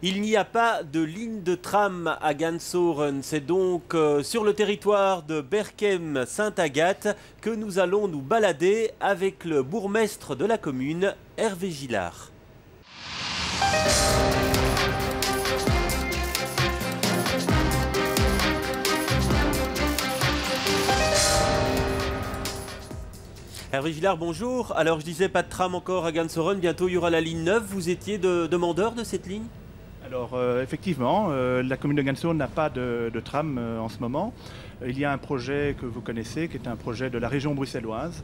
Il n'y a pas de ligne de tram à Gansoren. C'est donc sur le territoire de Berchem-Sainte-Agathe que nous allons nous balader avec le bourgmestre de la commune, Hervé Gillard. Hervé Gillard, bonjour. Alors je disais pas de tram encore à Gansoren, bientôt il y aura la ligne 9. Vous étiez demandeur de cette ligne? Alors effectivement, la commune de Gansoren n'a pas de tram en ce moment. Il y a un projet que vous connaissez, qui est un projet de la région bruxelloise,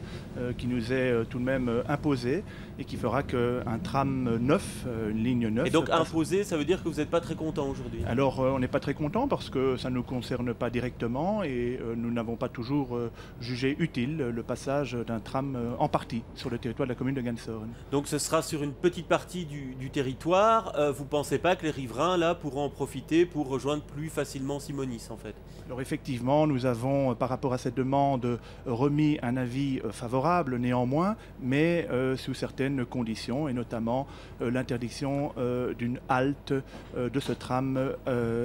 qui nous est tout de même imposé et qui fera qu'un tram neuf, une ligne 9... Et donc imposé, ça veut dire que vous n'êtes pas très content aujourd'hui? Alors on n'est pas très content parce que ça ne nous concerne pas directement et nous n'avons pas toujours jugé utile le passage d'un tram en partie sur le territoire de la commune de Gansoren. Donc ce sera sur une petite partie du territoire. Vous ne pensez pas que les riverains là pourront en profiter pour rejoindre plus facilement Simonis en fait? Alors effectivement, nous avons par rapport à cette demande remis un avis favorable néanmoins, mais sous certaines conditions et notamment l'interdiction d'une halte de ce tram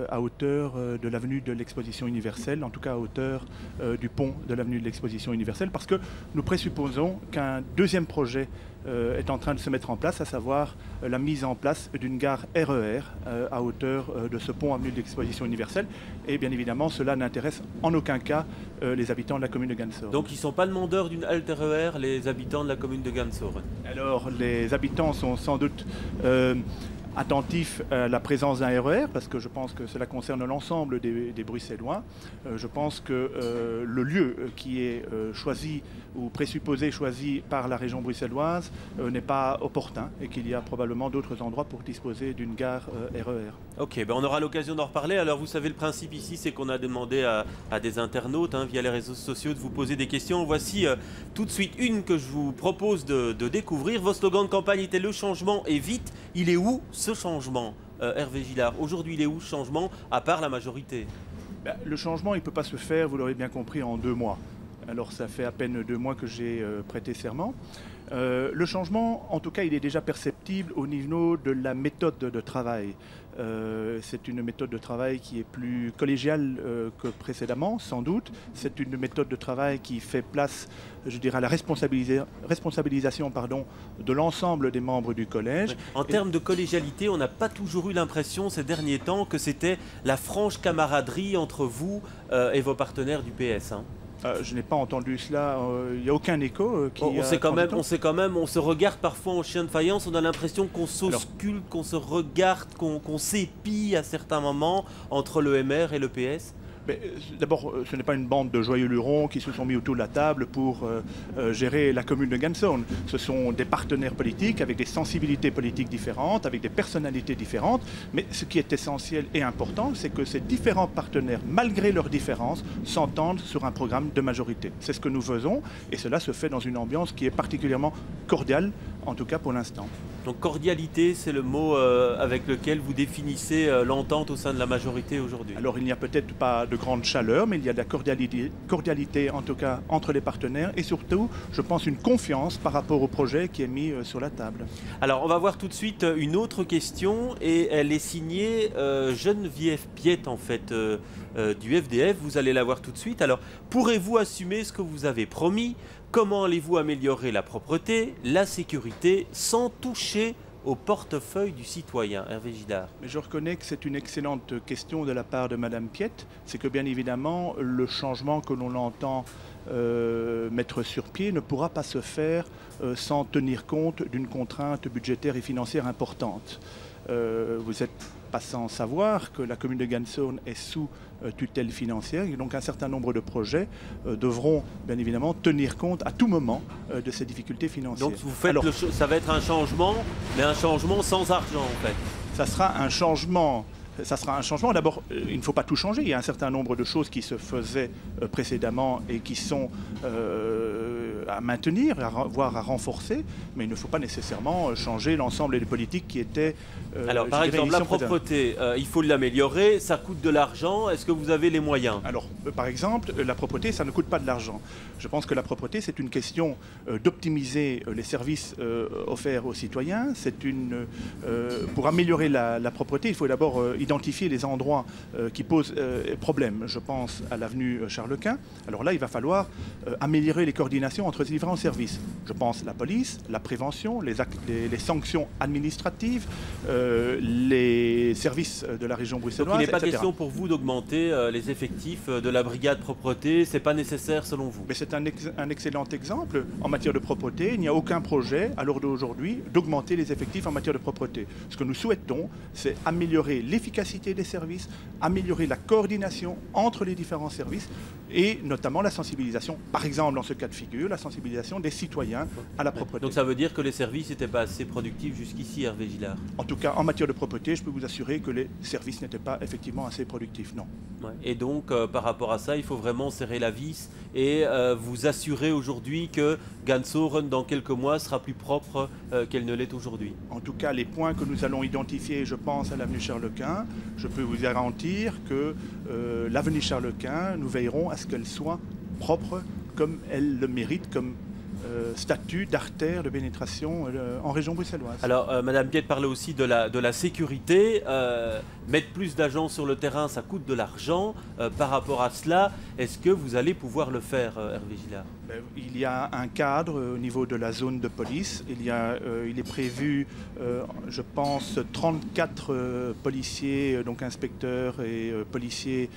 à hauteur de l'avenue de l'Exposition universelle, en tout cas à hauteur du pont de l'avenue de l'Exposition universelle, parce que nous présupposons qu'un deuxième projet est en train de se mettre en place, à savoir la mise en place d'une gare RER à hauteur de ce pont avenue de l'Exposition universelle. Et bien évidemment, cela n'intéresse en aucun cas les habitants de la commune de Gansoren. Donc ils ne sont pas demandeurs d'une halte RER, les habitants de la commune de Gansoren? Alors les habitants sont sans doute attentifs à la présence d'un RER, parce que je pense que cela concerne l'ensemble des Bruxellois. Je pense que le lieu qui est choisi ou présupposé choisi par la région bruxelloise n'est pas opportun et qu'il y a probablement d'autres endroits pour disposer d'une gare RER. Ok, ben on aura l'occasion d'en reparler. Alors vous savez, le principe ici, c'est qu'on a demandé à des internautes via les réseaux sociaux de vous poser des questions. Voici tout de suite une que je vous propose de découvrir. Vos slogans de campagne étaient le changement et vite. Il est où ce changement, Hervé Gillard? Aujourd'hui, il est où ce changement, à part la majorité? Le changement, il ne peut pas se faire, vous l'aurez bien compris, en 2 mois. Alors ça fait à peine 2 mois que j'ai prêté serment. Le changement, en tout cas, il est déjà perceptible au niveau de la méthode de travail. C'est une méthode de travail qui est plus collégiale que précédemment, sans doute. C'est une méthode de travail qui fait place, je dirais, à la responsabilisation de l'ensemble des membres du collège. En termes de collégialité, on n'a pas toujours eu l'impression ces derniers temps que c'était la franche camaraderie entre vous et vos partenaires du PS. Je n'ai pas entendu cela, il n'y a aucun écho on se regarde parfois en chien de faïence, on a l'impression qu'on s'ausculte, qu'on se regarde, qu'on s'épie à certains moments entre le MR et le PS. D'abord, ce n'est pas une bande de joyeux lurons qui se sont mis autour de la table pour gérer la commune de Gansoren. Ce sont des partenaires politiques avec des sensibilités politiques différentes, avec des personnalités différentes. Mais ce qui est essentiel et important, c'est que ces différents partenaires, malgré leurs différences, s'entendent sur un programme de majorité. C'est ce que nous faisons et cela se fait dans une ambiance qui est particulièrement cordiale, en tout cas pour l'instant. Donc cordialité, c'est le mot avec lequel vous définissez l'entente au sein de la majorité aujourd'hui? Alors il n'y a peut-être pas de grande chaleur, mais il y a de la cordialité en tout cas entre les partenaires et surtout, je pense, une confiance par rapport au projet qui est mis sur la table. Alors on va voir tout de suite une autre question et elle est signée Geneviève Piette en fait du FDF. Vous allez la voir tout de suite. Alors pourrez-vous assumer ce que vous avez promis? Comment allez-vous améliorer la propreté, la sécurité, sans toucher au portefeuille du citoyen? Hervé Gillard. Mais je reconnais que c'est une excellente question de la part de Madame Piette. C'est que bien évidemment, le changement que l'on entend mettre sur pied ne pourra pas se faire sans tenir compte d'une contrainte budgétaire et financière importante. Vous n'êtes pas sans savoir que la commune de Gansoren est sous tutelle financière et donc un certain nombre de projets devront bien évidemment tenir compte à tout moment de ces difficultés financières. Donc vous faites ça va être un changement, mais un changement sans argent en fait. Ça sera un changement. D'abord, il ne faut pas tout changer. Il y a un certain nombre de choses qui se faisaient précédemment et qui sont à maintenir, voire à renforcer, mais il ne faut pas nécessairement changer l'ensemble des politiques qui étaient... Alors, par exemple, la propreté, il faut l'améliorer, ça coûte de l'argent, est-ce que vous avez les moyens? Alors, par exemple, la propreté, ça ne coûte pas de l'argent. Je pense que la propreté, c'est une question d'optimiser les services offerts aux citoyens. Pour améliorer la propreté, il faut d'abord identifier les endroits qui posent problème. Je pense à l'avenue Charles Quint. Alors là, il va falloir améliorer les coordinations entre les différents services. Je pense à la police, la prévention, les sanctions administratives, les services de la région bruxelloise, donc il n'est pas etc. question pour vous d'augmenter les effectifs de la brigade propreté, c'est pas nécessaire selon vous? Mais c'est un excellent exemple. En matière de propreté, il n'y a aucun projet à l'heure d'aujourd'hui d'augmenter les effectifs en matière de propreté. Ce que nous souhaitons, c'est améliorer l'efficacité des services, améliorer la coordination entre les différents services et notamment la sensibilisation, par exemple dans ce cas de figure, la sensibilisation des citoyens à la propreté. Donc ça veut dire que les services n'étaient pas assez productifs jusqu'ici, Hervé Gillard? En tout cas, en matière de propreté, je peux vous assurer que les services n'étaient pas effectivement assez productifs, non. Ouais. Et donc, par rapport à ça, il faut vraiment serrer la vis et vous assurer aujourd'hui que Gansoren, dans quelques mois, sera plus propre qu'elle ne l'est aujourd'hui. En tout cas, les points que nous allons identifier, je pense à l'avenue Charles Quint, je peux vous garantir que l'avenue Charles Quint, nous veillerons à ce qu'elle soit propre comme elle le mérite, comme statut d'artère de pénétration en région bruxelloise. Alors, Madame Piette parlait aussi de la sécurité. Mettre plus d'agents sur le terrain, ça coûte de l'argent. Par rapport à cela, est-ce que vous allez pouvoir le faire, Hervé Gillard? Il y a un cadre au niveau de la zone de police. Il est prévu, je pense, 34 policiers, donc inspecteurs et policiers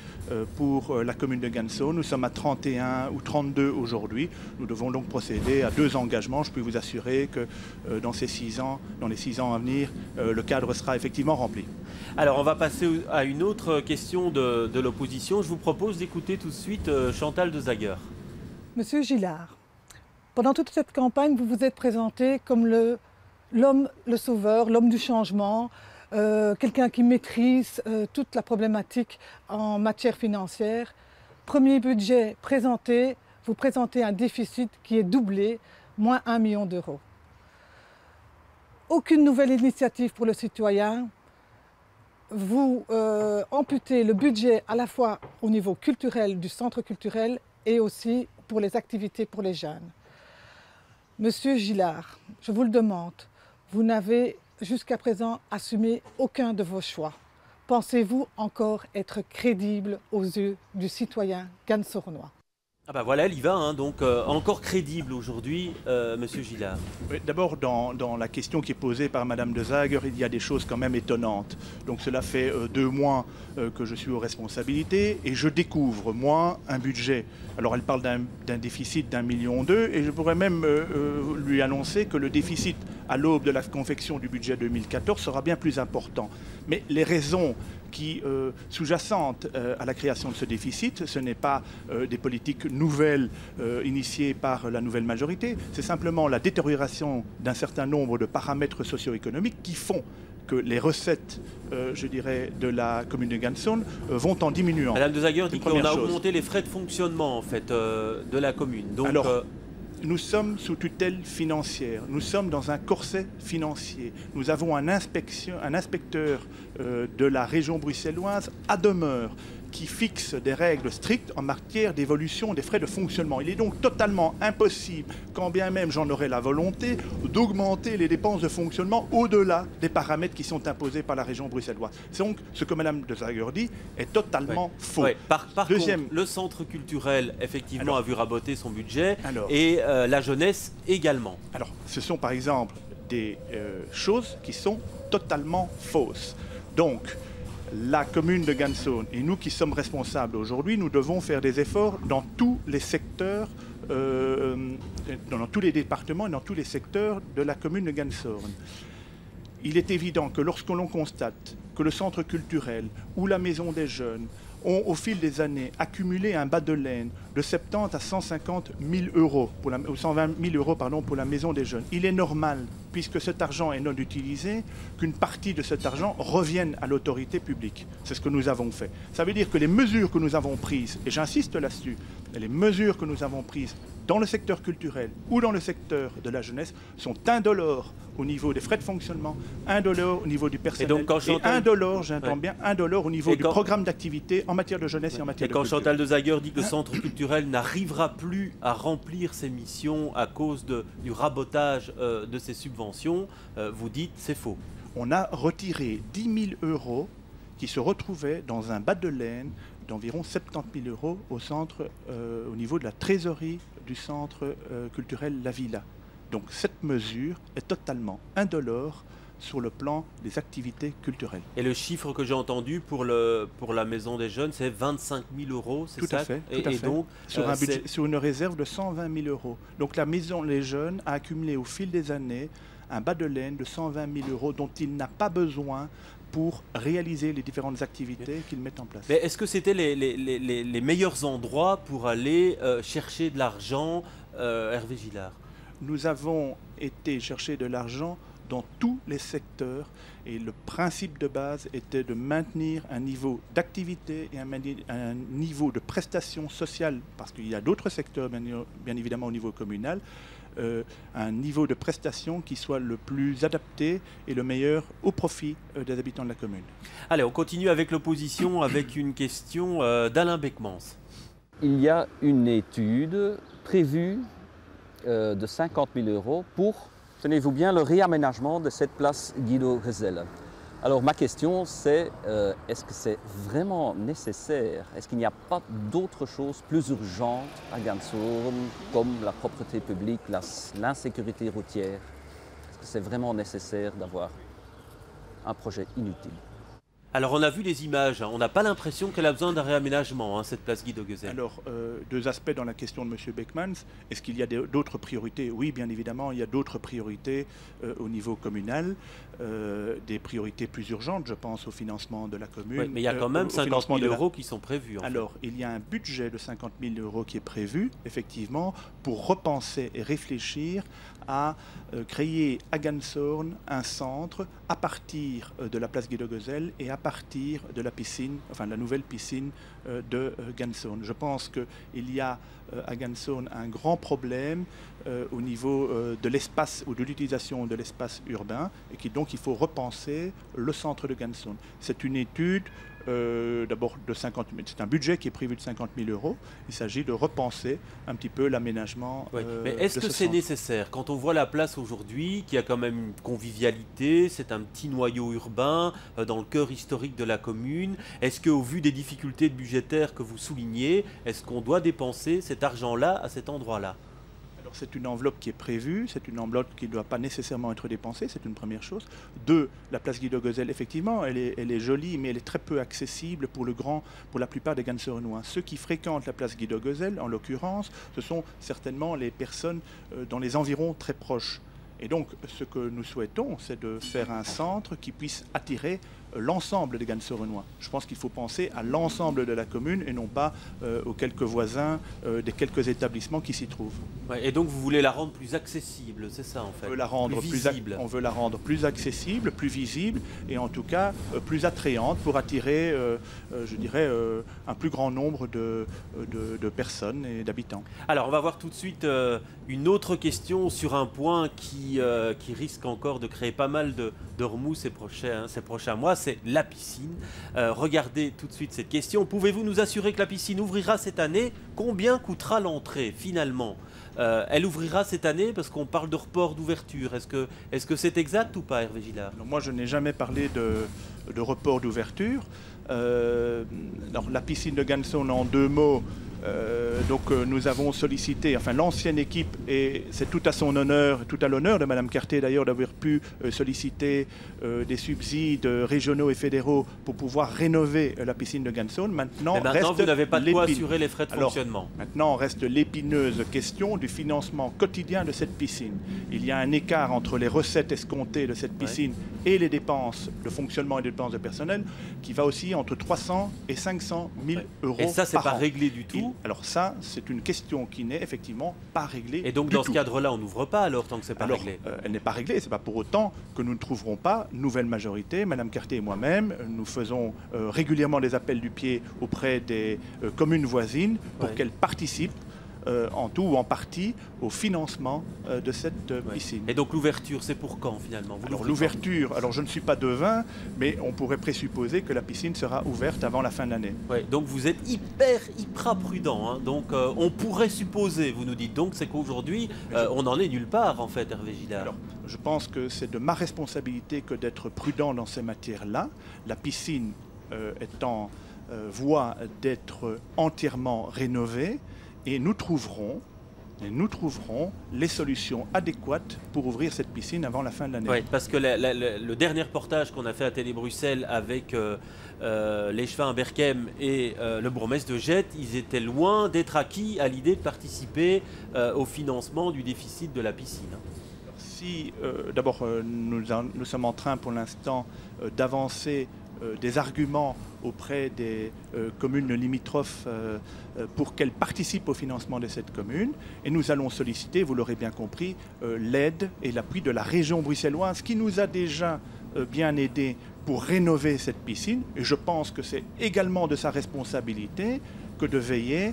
pour la commune de Ganso. Nous sommes à 31 ou 32 aujourd'hui. Nous devons donc procéder à 2 engagements. Je peux vous assurer que dans les 6 ans à venir, le cadre sera effectivement rempli. Alors, on va passer à une autre question de l'opposition. Je vous propose d'écouter tout de suite Chantal Dezaguer. Monsieur Gillard, pendant toute cette campagne, vous vous êtes présenté comme l'homme, le sauveur, l'homme du changement, quelqu'un qui maîtrise toute la problématique en matière financière. Premier budget présenté, vous présentez un déficit qui est doublé, moins 1 million d'euros. Aucune nouvelle initiative pour le citoyen. Vous amputez le budget à la fois au niveau culturel du centre culturel et aussi pour les activités pour les jeunes. Monsieur Gillard, je vous le demande, vous n'avez jusqu'à présent assumé aucun de vos choix. Pensez-vous encore être crédible aux yeux du citoyen gansornois? Ah bah voilà, elle y va, hein, donc encore crédible aujourd'hui, Monsieur Gillard. Oui, d'abord, dans la question qui est posée par Madame Dezaguer, il y a des choses quand même étonnantes. Donc cela fait 2 mois que je suis aux responsabilités et je découvre, moi, un budget. Alors elle parle d'un déficit d'1,2 million et je pourrais même lui annoncer que le déficit à l'aube de la confection du budget 2014 sera bien plus important. Mais les raisons qui sous-jacentes à la création de ce déficit, ce n'est pas des politiques nouvelles initiées par la nouvelle majorité, c'est simplement la détérioration d'un certain nombre de paramètres socio-économiques qui font que les recettes, je dirais, de la commune de Ganson vont en diminuant. Madame Dezaguer dit qu'on a augmenté les frais de fonctionnement en fait, de la commune. Donc, alors, nous sommes sous tutelle financière, nous sommes dans un corset financier. Nous avons un inspecteur de la région bruxelloise à demeure qui fixe des règles strictes en matière d'évolution des frais de fonctionnement. Il est donc totalement impossible, quand bien même j'en aurais la volonté, d'augmenter les dépenses de fonctionnement au-delà des paramètres qui sont imposés par la région bruxelloise. C'est donc ce que Mme Dezaguer dit est totalement faux. Ouais. Par contre, le centre culturel, effectivement, a vu raboter son budget et la jeunesse également. Alors, ce sont par exemple des choses qui sont totalement fausses. Donc, la commune de Ganson et nous qui sommes responsables aujourd'hui, nous devons faire des efforts dans tous les secteurs, dans tous les départements et dans tous les secteurs de la commune de Ganson. Il est évident que lorsque l'on constate que le centre culturel ou la maison des jeunes ont au fil des années accumulé un bas de laine de 70 à 150 000 euros, ou 120 000 euros pardon, pour la maison des jeunes. Il est normal, puisque cet argent est non utilisé, qu'une partie de cet argent revienne à l'autorité publique. C'est ce que nous avons fait. Ça veut dire que les mesures que nous avons prises, et j'insiste là-dessus, les mesures que nous avons prises dans le secteur culturel ou dans le secteur de la jeunesse sont indolores au niveau des frais de fonctionnement, indolores au niveau du personnel, et, donc, indolores, j'entends bien, indolores au niveau du programme d'activité en matière de jeunesse et en matière de culture. Et quand Chantal Dezaguer dit que le centre culturel n'arrivera plus à remplir ses missions à cause du rabotage de ses subventions, vous dites c'est faux. On a retiré 10 000 € qui se retrouvaient dans un bas de laine d'environ 70 000 € au centre, au niveau de la trésorerie du centre culturel La Villa. Donc cette mesure est totalement indolore sur le plan des activités culturelles. Et le chiffre que j'ai entendu pour la Maison des Jeunes, c'est 25 000 €, c'est ça? Tout à fait, tout à fait. Donc, sur, sur une réserve de 120 000 €. Donc la Maison des Jeunes a accumulé au fil des années un bas de laine de 120 000 € dont il n'a pas besoin pour réaliser les différentes activités qu'ils mettent en place. Mais est-ce que c'était les meilleurs endroits pour aller chercher de l'argent, Hervé Gillard? Nous avons été chercher de l'argent dans tous les secteurs et le principe de base était de maintenir un niveau d'activité et un niveau de prestations sociales, parce qu'il y a d'autres secteurs bien évidemment au niveau communal, un niveau de prestation qui soit le plus adapté et le meilleur au profit des habitants de la commune. Allez, on continue avec l'opposition avec une question d'Alain Beckmans. Il y a une étude prévue de 50 000 € pour, tenez-vous bien, le réaménagement de cette place Guido Gezelle. Alors ma question c'est, est-ce que c'est vraiment nécessaire? Est-ce qu'il n'y a pas d'autres choses plus urgentes à Gansourne, comme la propreté publique, l'insécurité routière? Est-ce que c'est vraiment nécessaire d'avoir un projet inutile? Alors on a vu les images, hein. On n'a pas l'impression qu'elle a besoin d'un réaménagement, hein, cette place Guido Gezelle. Alors, deux aspects dans la question de M. Beckmans. Est-ce qu'il y a d'autres priorités? Oui, bien évidemment, il y a d'autres priorités au niveau communal, des priorités plus urgentes, je pense au financement de la commune. Oui, mais il y a quand même 50 000 € qui sont prévus. Alors, il y a un budget de 50 000 € qui est prévu, effectivement, pour repenser et réfléchir à créer à Gansourne un centre à partir de la place Guido Gezelle et à partir de la piscine, enfin la nouvelle piscine de Gansourne. Je pense qu'il y a à Gansourne un grand problème au niveau de l'espace ou de l'utilisation de l'espace urbain et donc il faut repenser le centre de Gansourne. C'est une étude d'abord de 50 000, c'est un budget qui est prévu de 50 000 €. Il s'agit de repenser un petit peu l'aménagement. Oui. Mais est-ce que c'est nécessaire quand on voit la place aujourd'hui, qui a quand même une convivialité, c'est un petit noyau urbain dans le cœur historique de la commune. Est-ce qu'au vu des difficultés budgétaires que vous soulignez, est-ce qu'on doit dépenser cet argent-là à cet endroit-là? C'est une enveloppe qui est prévue, c'est une enveloppe qui ne doit pas nécessairement être dépensée, c'est une première chose. Deux, la place Guido Gezelle, effectivement, elle est jolie, mais elle est très peu accessible pour la plupart des Gansournois. Ceux qui fréquentent la place Guido Gezelle, en l'occurrence, ce sont certainement les personnes dans les environs très proches. Et donc, ce que nous souhaitons, c'est de faire un centre qui puisse attirer l'ensemble des Gansournois. Je pense qu'il faut penser à l'ensemble de la commune et non pas aux quelques voisins des quelques établissements qui s'y trouvent. Ouais, et donc vous voulez la rendre plus accessible, c'est ça en fait? On veut la rendre plus visible. On veut la rendre plus accessible, plus visible et en tout cas plus attrayante pour attirer, je dirais, un plus grand nombre de personnes et d'habitants. Alors on va voir tout de suite une autre question sur un point qui risque encore de créer pas mal de remous ces prochains mois, c'est la piscine. Regardez tout de suite cette question. Pouvez-vous nous assurer que la piscine ouvrira cette année? Combien coûtera l'entrée finalement? Elle ouvrira cette année parce qu'on parle de report d'ouverture. Est-ce que c'est exact ou pas, Hervé Gillard? Moi, je n'ai jamais parlé de report d'ouverture. Alors, la piscine de Gansourne, en deux mots, nous avons sollicité, enfin l'ancienne équipe, et c'est tout à son honneur, tout à l'honneur de Mme Carté d'ailleurs d'avoir pu solliciter des subsides régionaux et fédéraux pour pouvoir rénover la piscine de Gansourne. Maintenant vous n'avez pas de quoi assurer les frais de fonctionnement. Maintenant, reste l'épineuse question du financement quotidien de cette piscine. Il y a un écart entre les recettes escomptées de cette piscine et les dépenses de fonctionnement et les dépenses de personnel qui va aussi entre 300 et 500 000 € Et ça, c'est par pas an. réglé du tout? Alors ça, c'est une question qui n'est effectivement pas réglée. Et donc dans ce cadre-là, on n'ouvre pas alors tant que c'est pas réglé? Elle n'est pas réglée, c'est pas pour autant que nous ne trouverons pas nouvelle majorité. Madame Carté et moi-même, nous faisons régulièrement des appels du pied auprès des communes voisines pour qu'elles participent en tout ou en partie au financement de cette piscine. Et donc l'ouverture, c'est pour quand finalement? Alors l'ouverture, alors je ne suis pas devin, mais on pourrait présupposer que la piscine sera ouverte avant la fin de l'année. Ouais, donc vous êtes hyper prudent, hein. Donc on pourrait supposer, vous nous dites donc, c'est qu'aujourd'hui on n'en est nulle part en fait, Hervé Gillard. Alors, je pense que c'est de ma responsabilité que d'être prudent dans ces matières-là. La piscine est en voie d'être entièrement rénovée et nous trouverons les solutions adéquates pour ouvrir cette piscine avant la fin de l'année. Oui, parce que le dernier reportage qu'on a fait à Télé Bruxelles avec l'échevin Berkem et le bourgmestre de Jette, ils étaient loin d'être acquis à l'idée de participer au financement du déficit de la piscine. Si, d'abord, nous sommes en train pour l'instant d'avancer des arguments auprès des communes limitrophes pour qu'elles participent au financement de cette commune. Et nous allons solliciter, vous l'aurez bien compris, l'aide et l'appui de la région bruxelloise qui nous a déjà bien aidés pour rénover cette piscine. Et je pense que c'est également de sa responsabilité que de veiller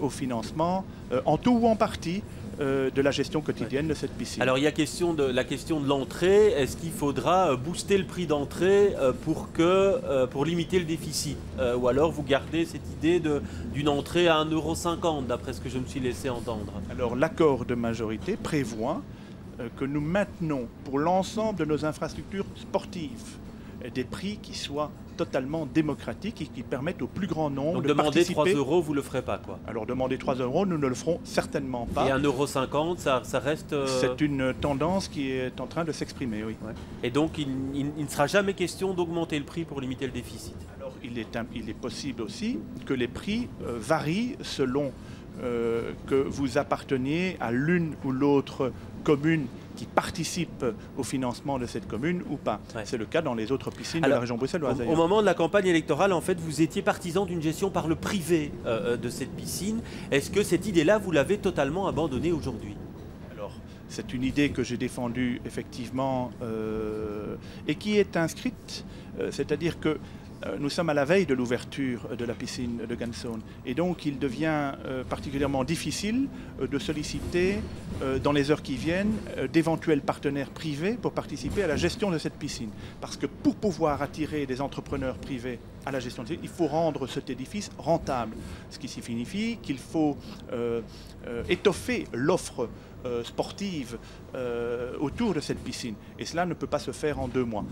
au financement, en tout ou en partie, de la gestion quotidienne de cette piscine. Alors il y a la question de l'entrée. Est-ce qu'il faudra booster le prix d'entrée pour limiter le déficit, ou alors vous gardez cette idée d'une entrée à 1,50 € d'après ce que je me suis laissé entendre? Alors l'accord de majorité prévoit que nous maintenons pour l'ensemble de nos infrastructures sportives des prix qui soient totalement démocratiques et qui permettent au plus grand nombre donc de participer. Donc demander 3 €, vous ne le ferez pas, quoi? Alors demander 3 €, nous ne le ferons certainement pas. Et 1,50 €, ça reste... C'est une tendance qui est en train de s'exprimer, oui. Ouais. Et donc il ne sera jamais question d'augmenter le prix pour limiter le déficit? Alors il est possible aussi que les prix varient selon que vous apparteniez à l'une ou l'autre commune qui participent au financement de cette commune ou pas. Ouais. C'est le cas dans les autres piscines de la région bruxelloise. Au moment de la campagne électorale, en fait, vous étiez partisan d'une gestion par le privé de cette piscine. Est-ce que cette idée-là, vous l'avez totalement abandonnée aujourd'hui? Alors, c'est une idée que j'ai défendue effectivement et qui est inscrite, c'est-à-dire que nous sommes à la veille de l'ouverture de la piscine de Ganzon et donc il devient particulièrement difficile de solliciter dans les heures qui viennent d'éventuels partenaires privés pour participer à la gestion de cette piscine. Parce que pour pouvoir attirer des entrepreneurs privés à la gestion de cette piscine, il faut rendre cet édifice rentable. Ce qui signifie qu'il faut étoffer l'offre sportive autour de cette piscine. Et cela ne peut pas se faire en 2 mois.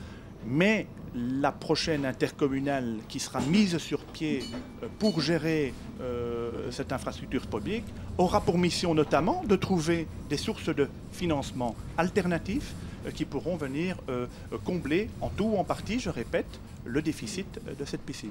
Mais la prochaine intercommunale qui sera mise sur pied pour gérer cette infrastructure publique aura pour mission notamment de trouver des sources de financement alternatifs qui pourront venir combler en tout ou en partie, je répète, le déficit de cette piscine.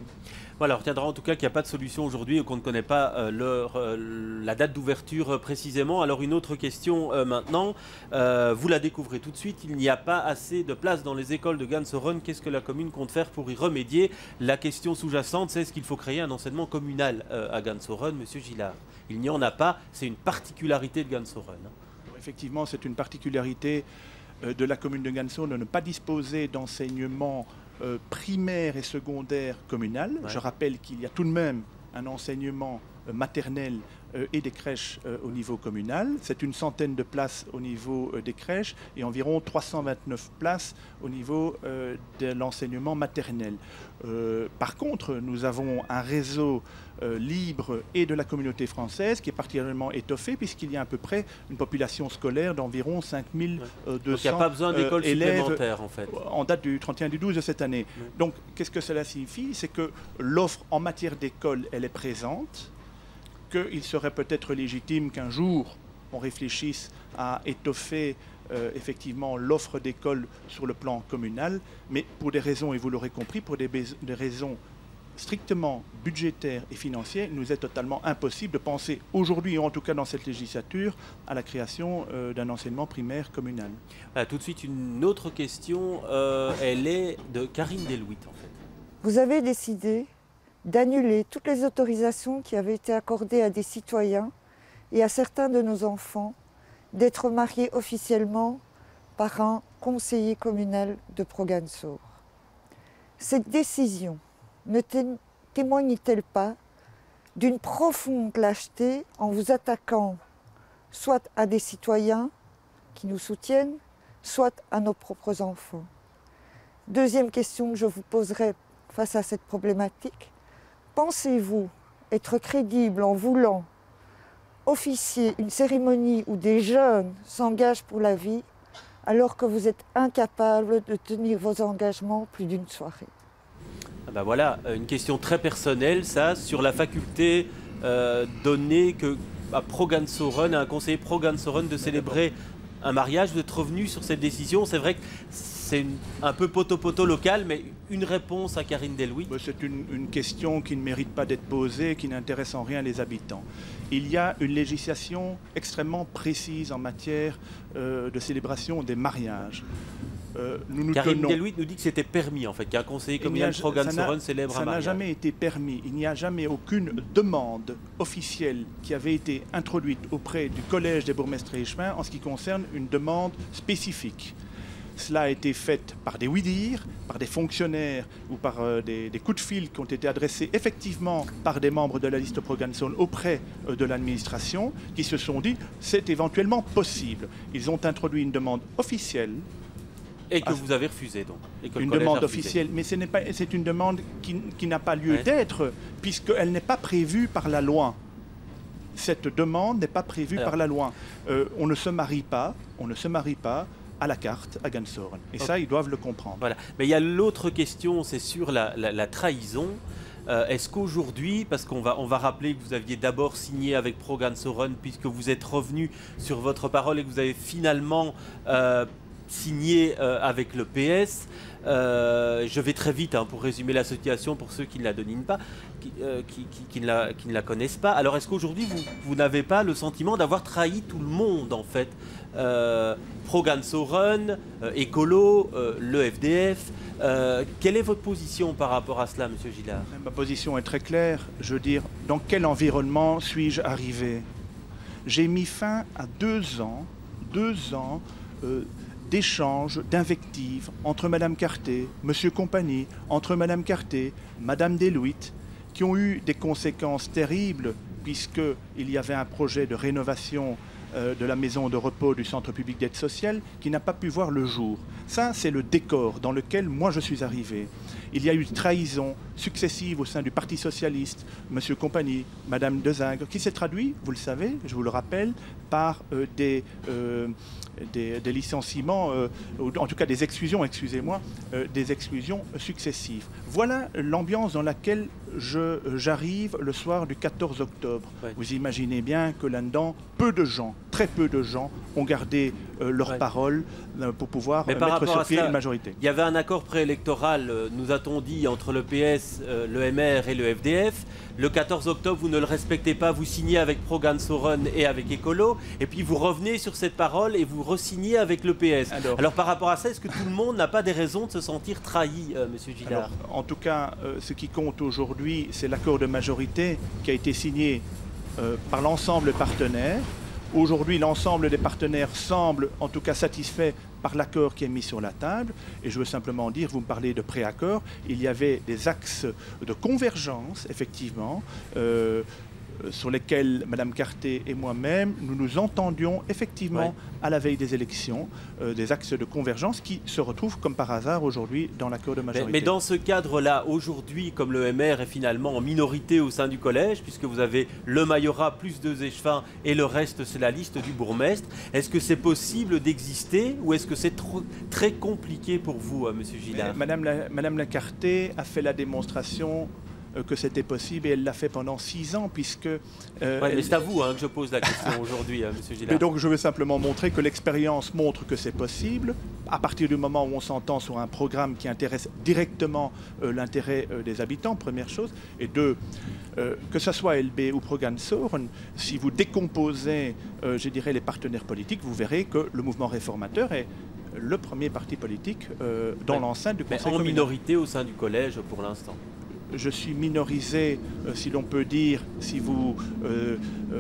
Voilà, on retiendra en tout cas qu'il n'y a pas de solution aujourd'hui et qu'on ne connaît pas la date d'ouverture précisément. Alors une autre question maintenant, vous la découvrez tout de suite, il n'y a pas assez de place dans les écoles de Gansoron. Qu'est-ce que la commune compte faire pour y remédier? La question sous-jacente, c'est est-ce qu'il faut créer un enseignement communal à Gansoron, Monsieur Gillard? Il n'y en a pas, c'est une particularité de Gansoron. Effectivement, c'est une particularité de la commune de Gansoron de ne pas disposer d'enseignement primaire et secondaire communal. Ouais. Je rappelle qu'il y a tout de même un enseignement maternel et des crèches au niveau communal. C'est une centaine de places au niveau des crèches et environ 329 places au niveau de l'enseignement maternel. Par contre, nous avons un réseau libre et de la communauté française qui est particulièrement étoffé puisqu'il y a à peu près une population scolaire d'environ 5200 Donc il n'y a pas besoin d'écoles supplémentaires en fait. En date du 31/12 de cette année. Donc qu'est-ce que cela signifie? C'est que l'offre en matière d'école, elle est présente, qu'il serait peut-être légitime qu'un jour on réfléchisse à étoffer effectivement l'offre d'école sur le plan communal, mais pour des raisons, et vous l'aurez compris, pour des raisons strictement budgétaires et financières, il nous est totalement impossible de penser aujourd'hui, en tout cas dans cette législature, à la création d'un enseignement primaire communal. Tout de suite, une autre question, elle est de Karine Delouit en fait. Vous avez décidé d'annuler toutes les autorisations qui avaient été accordées à des citoyens et à certains de nos enfants d'être mariés officiellement par un conseiller communal de Progansoor. Cette décision ne témoigne-t-elle pas d'une profonde lâcheté en vous attaquant soit à des citoyens qui nous soutiennent, soit à nos propres enfants. Deuxième question que je vous poserai face à cette problématique, pensez-vous être crédible en voulant officier une cérémonie où des jeunes s'engagent pour la vie alors que vous êtes incapable de tenir vos engagements plus d'une soirée? Ah ben voilà, une question très personnelle, ça, sur la faculté donnée à Progan-Sauron, à un conseiller Progan-Sauron de célébrer un mariage. Vous êtes revenu sur cette décision. C'est vrai que c'est un peu poteau-poteau local, mais une réponse à Karine Delouit. C'est une question qui ne mérite pas d'être posée, qui n'intéresse en rien les habitants. Il y a une législation extrêmement précise en matière de célébration des mariages. Karine Delouit nous dit que c'était permis, en fait, qu'un conseiller communal Progan-Sauron célèbre un mariage. Ça n'a jamais été permis. Il n'y a jamais aucune demande officielle qui avait été introduite auprès du Collège des bourgmestres et échevins en ce qui concerne une demande spécifique. Cela a été fait par des oui-dire, par des fonctionnaires ou par des coups de fil qui ont été adressés effectivement par des membres de la liste Progan-Sauron auprès de l'administration qui se sont dit c'est éventuellement possible. Ils ont introduit une demande officielle. Et que vous avez refusé, donc. Et que une demande officielle, mais c'est une demande qui n'a pas lieu d'être, puisqu'elle n'est pas prévue par la loi. Cette demande n'est pas prévue par la loi. On ne se marie pas à la carte à Gan-Sauron. Et ça, ils doivent le comprendre. Voilà. Mais il y a l'autre question, c'est sur la trahison. Est-ce qu'aujourd'hui, parce qu'on va rappeler que vous aviez d'abord signé avec Progan-Sauron, puisque vous êtes revenu sur votre parole et que vous avez finalement signé avec le PS. Je vais très vite pour résumer la situation pour ceux qui ne la dominent pas, qui ne la connaissent pas. Alors est-ce qu'aujourd'hui vous n'avez pas le sentiment d'avoir trahi tout le monde en fait, Progan-Sauron, Écolo, le FDF, quelle est votre position par rapport à cela, Monsieur Gillard? Ma position est très claire. Je veux dire, dans quel environnement suis-je arrivé? J'ai mis fin à 2 ans d'échanges, d'invectives entre Madame Carté, Monsieur Compagnie, entre Madame Carté, Madame Delouit, qui ont eu des conséquences terribles puisqu'il y avait un projet de rénovation de la maison de repos du centre public d'aide sociale qui n'a pas pu voir le jour. Ça, c'est le décor dans lequel moi je suis arrivé. Il y a eu trahison successive au sein du Parti socialiste, Monsieur Compagnie, Madame Dezingre, qui s'est traduit, vous le savez, je vous le rappelle, par des licenciements, en tout cas des exclusions, excusez-moi, des exclusions successives. Voilà l'ambiance dans laquelle j'arrive le soir du 14 octobre. Ouais. Vous imaginez bien que là-dedans, peu de gens, très peu de gens, ont gardé leur parole pour pouvoir mettre sur pied une majorité. Il y avait un accord préélectoral, nous a-t-on dit, entre le PS, le MR et le FDF. Le 14 octobre, vous ne le respectez pas, vous signez avec Progan-Sauron et avec Écolo, et puis vous revenez sur cette parole et vous re-signez avec le PS. Alors par rapport à ça, est-ce que tout le monde n'a pas des raisons de se sentir trahi, Monsieur Gillard? En tout cas, ce qui compte aujourd'hui, c'est l'accord de majorité qui a été signé par l'ensemble des partenaires. Aujourd'hui, l'ensemble des partenaires semble en tout cas satisfait par l'accord qui est mis sur la table. Et je veux simplement dire, vous me parlez de pré-accord, il y avait des axes de convergence, effectivement, sur lesquels Mme Carté et moi-même, nous nous entendions effectivement à la veille des élections, des axes de convergence qui se retrouvent comme par hasard aujourd'hui dans l'accord de majorité. Mais dans ce cadre-là, aujourd'hui, comme le MR est finalement en minorité au sein du collège, puisque vous avez le majorat plus 2 échevins et le reste c'est la liste du bourgmestre, est-ce que c'est possible d'exister ou est-ce que c'est très compliqué pour vous, Monsieur Gillard? Madame la Carté a fait la démonstration que c'était possible et elle l'a fait pendant 6 ans puisque... mais c'est à vous que je pose la question aujourd'hui, Monsieur Gillard. Et donc je veux simplement montrer que l'expérience montre que c'est possible à partir du moment où on s'entend sur un programme qui intéresse directement l'intérêt des habitants, première chose. Et 2, que ce soit LB ou Progan-Sauron, si vous décomposez, je dirais, les partenaires politiques, vous verrez que le mouvement réformateur est le premier parti politique dans l'enceinte du Conseil communal. En minorité au sein du collège pour l'instant. je suis minorisé, si l'on peut dire, si vous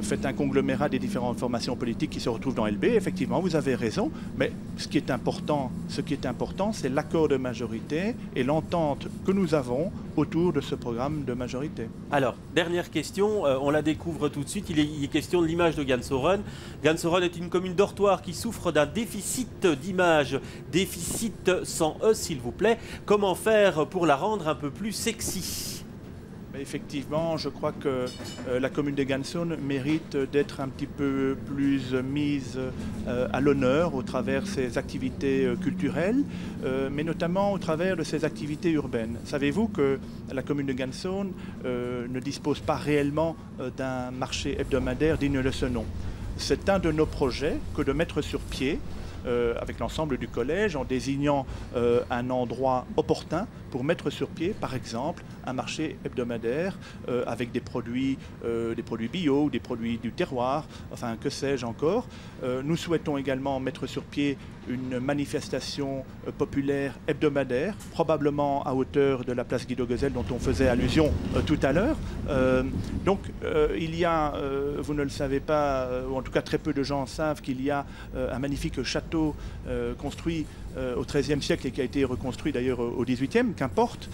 faites un conglomérat des différentes formations politiques qui se retrouvent dans LB. Effectivement, vous avez raison, mais ce qui est important, c'est l'accord de majorité et l'entente que nous avons autour de ce programme de majorité. Alors, dernière question, on la découvre tout de suite, il est question de l'image de Gansoren. Gansoren est une commune dortoir qui souffre d'un déficit d'image, déficit sans E s'il vous plaît. Comment faire pour la rendre un peu plus sexy ? Effectivement, je crois que la commune de Ganson mérite d'être un petit peu plus mise à l'honneur au travers de ses activités culturelles, mais notamment au travers de ses activités urbaines. Savez-vous que la commune de Ganson ne dispose pas réellement d'un marché hebdomadaire digne de ce nom? C'est un de nos projets que de mettre sur pied avec l'ensemble du collège en désignant un endroit opportun pour mettre sur pied, par exemple, un marché hebdomadaire avec des produits bio, des produits du terroir, enfin que sais-je encore. Nous souhaitons également mettre sur pied une manifestation populaire hebdomadaire, probablement à hauteur de la place Guido-Guezel dont on faisait allusion tout à l'heure. Donc il y a, vous ne le savez pas, ou en tout cas très peu de gens savent qu'il y a un magnifique château construit au XIIIe siècle et qui a été reconstruit d'ailleurs au XVIIIe, qu'importe.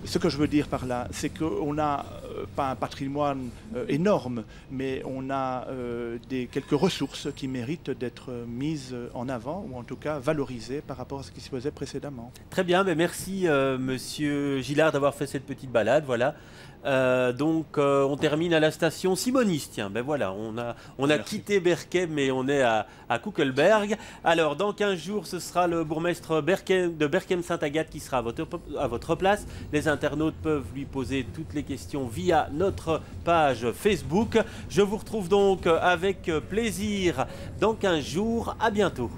Ce que je veux dire par là, c'est qu'on n'a pas un patrimoine énorme, mais on a quelques ressources qui méritent d'être mises en avant, ou en tout cas valorisées par rapport à ce qui se faisait précédemment. Très bien, mais merci Monsieur Gillard d'avoir fait cette petite balade, voilà. On termine à la station Simonis. Tiens, ben voilà, on a quitté Berchem, mais on est à Kuckelberg. Alors, dans 15 jours, ce sera le bourgmestre de Berchem-Sainte-Agathe qui sera à votre place. Les internautes peuvent lui poser toutes les questions via notre page Facebook. Je vous retrouve donc avec plaisir dans 15 jours. À bientôt.